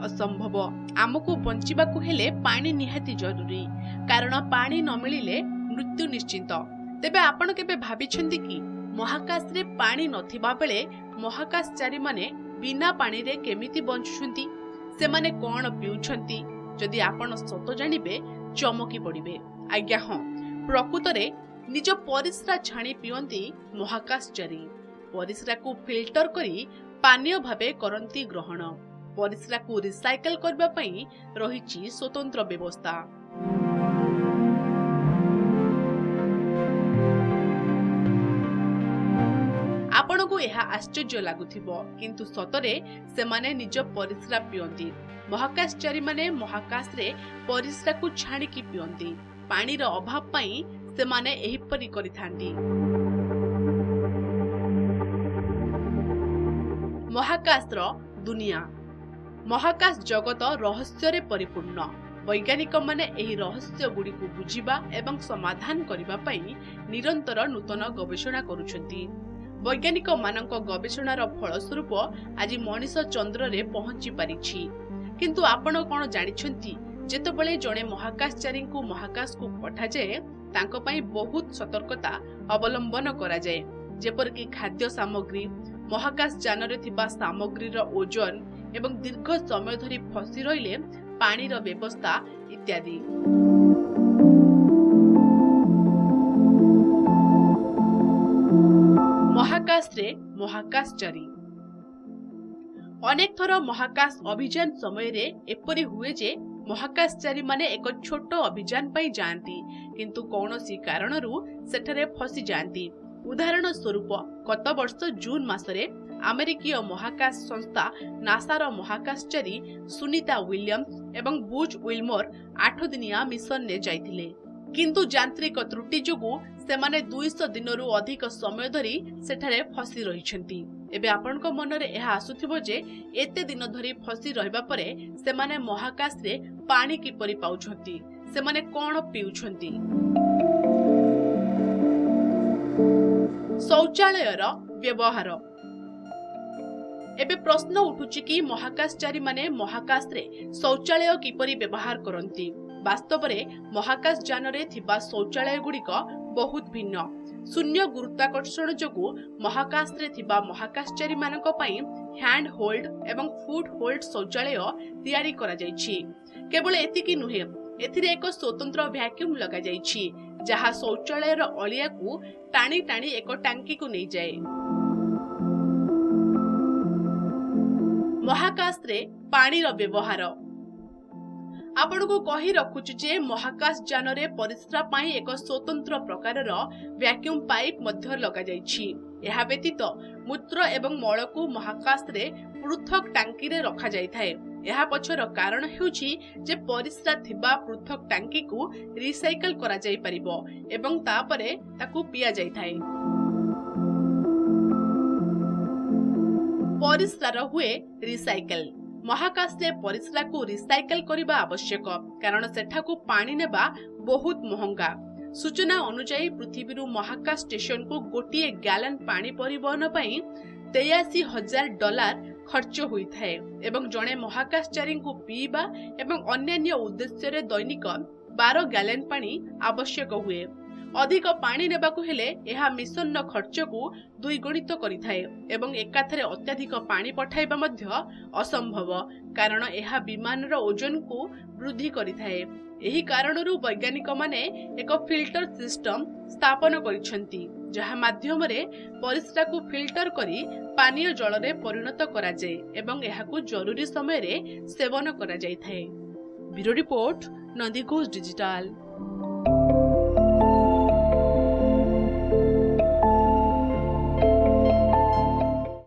असंभव। आमको बंचिबाकु हेले पानी निहाती जरूरी, कारण पानी न मिलिले मृत्यु निश्चित। तेबे आपण केबे भाबिछंती कि महाकाश रे पानी नथिबा बेले महाकाशचारी माने बिना पानी रे केमिति बंचुछंती, से माने कोन पिउछंती? जदि आपण सत जानिबे चमकी पड़िबे। आज्ञा हाँ, प्रकृत रे निज परिस्रा छाणी पियंती महाकाशचारी। परिस्रा को फिल्टर करी पानीय भाबे करंती ग्रहण। परिस्रा को रिसाइकल करबा पई रहिछि स्वतंत्र व्यवस्था। आपण को यह आश्चर्य लागुथिबो, किंतु सतरे से माने निज परिस्रा पियंती। महाकाशचारी माने महाकाश रे परिस्रा को छाणी की पियंती। पानी रो अभाव पई से माने एही परि करिथांती। महाकाश रो दुनिया। महाकाश जगत रहस्य रे परिपूर्ण। वैज्ञानिक माने एही रहस्य गुडी को बुझिबा एवं समाधान करिबा पई निरंतर नूतन गवेषणा करूछंती। वैज्ञानिक मानक गवेषणार फलस्वरूप आज मनीष चंद्र रे पहुंची पारिछि। किंतु आपण कोन जानिछंती, जेतबेले जणे महाकाशचारी को महाकाश को पठा जाए तांको पई बहुत सतर्कता अवलंबन करा जाए, जेपर कि खाद्य सामग्री, महाकाश यान रे थिबा सामग्री रो ओजन एवं दीर्घ समय धरि फसी रहिले पानी रो व्यवस्था इत्यादि। महाकाश रे महाकाशचारी। अनेक थर महाकाश अभियान समय रे एपरि हुए जे महाकाशचारी माने एक छोट अभियान पई जांती, किंतु कौनसी कारणरू सेठरे फसी जांती। उदाहरण स्वरूप गत वर्ष जून मासरे अमेरिकीय महाकाश संस्था नासार महाकाशचारी सुनीता विलियम्स एवं बुच विल्मोर 8 दिनिया मिशन ने जाइथिले, किंतु यांत्रिक त्रुटि जोगु सेमाने 200 दिनरू अधिक समय धरी सेठारे फसी रहिछंती। एबे आपनक मनरे एहा आसुथिबो जे एते दिन धरी फसी रहबा परे सेमाने महाकाश रे पानी किपरि पाउछंती, सेमाने कोन पिउछंती? शौचालयर व्यवहार। एबे प्रश्न उठुछि कि महाकाशचारी माने महाकाश रे शौचालय किपरि व्यवहार करंती। वास्तव रे महाकाश यान रे थिबा शौचालय गुडिक बहुत भिन्न। शून्य गुरुत्वाकर्षण जोगु महाकाश रे थिबा महाकाशचारी मानक पई हैंड होल्ड एवं फुट होल्ड शौचालय तैयारी करा जायछि। केवल एतिकी नुहे, एथिरे एक स्वतंत्र वैक्यूम लगा जायछि, जहा शौचालय रो अलिया को टाणी टाणी एक टांकी को नै जाय। महाकाश रे पानी रो व्यवहार। आपण को कही रखुछु जे महाकाश यान रे परिस्रा पाई एक स्वतंत्र प्रकार वैक्यूम पाइप मध्य लगा जायछि। एहा व्यतीत मूत्र एवं मल को महाकाश रे पृथक टांकी रे रखा जाय थाए। एहा पछर कारण हेउछि जे परिस्रा थिबा पृथक टांकी को रिसाइकल करा जाय परिबो एवं तापरे ताकू पिया जाय थाए। परिस्रार हुए रिसाइकल। महाकाश रे परिस्रा को रिसाइकल करिबा आवश्यक, कारण सेठाकू पानी नेबा बहुत महंगा। सूचना अनुसार पृथ्वी महाकाश स्टेशन को गोटे गैलन पानी परिवहन पई $83,000 खर्च होइथाए एवं जणे महाकाशचारी को पीबा एवं अन्यान्य उद्देश्य रे दैनिक 12 गैलन पानी आवश्यक हुए। अधिक पानी नेबाकू हेले एहा मिशन न खर्च को द्विगुणित करिथाए एवं एकाथरे अत्याधिक पानी पठाइबा मध्य असंभव, कारण एहा विमान रो ओजन को वृद्धि करिथाए। एही कारणरू वैज्ञानिक माने एक फिल्टर सिस्टम स्थापन करिसंती, जहा माध्यम रे परिस्रा को फिल्टर करी पानीय जल रे परिणत करा जाय एवं एहाकू जरूरी समय रे सेवन करा जाय थाए। Bureau report, Nandighosh digital.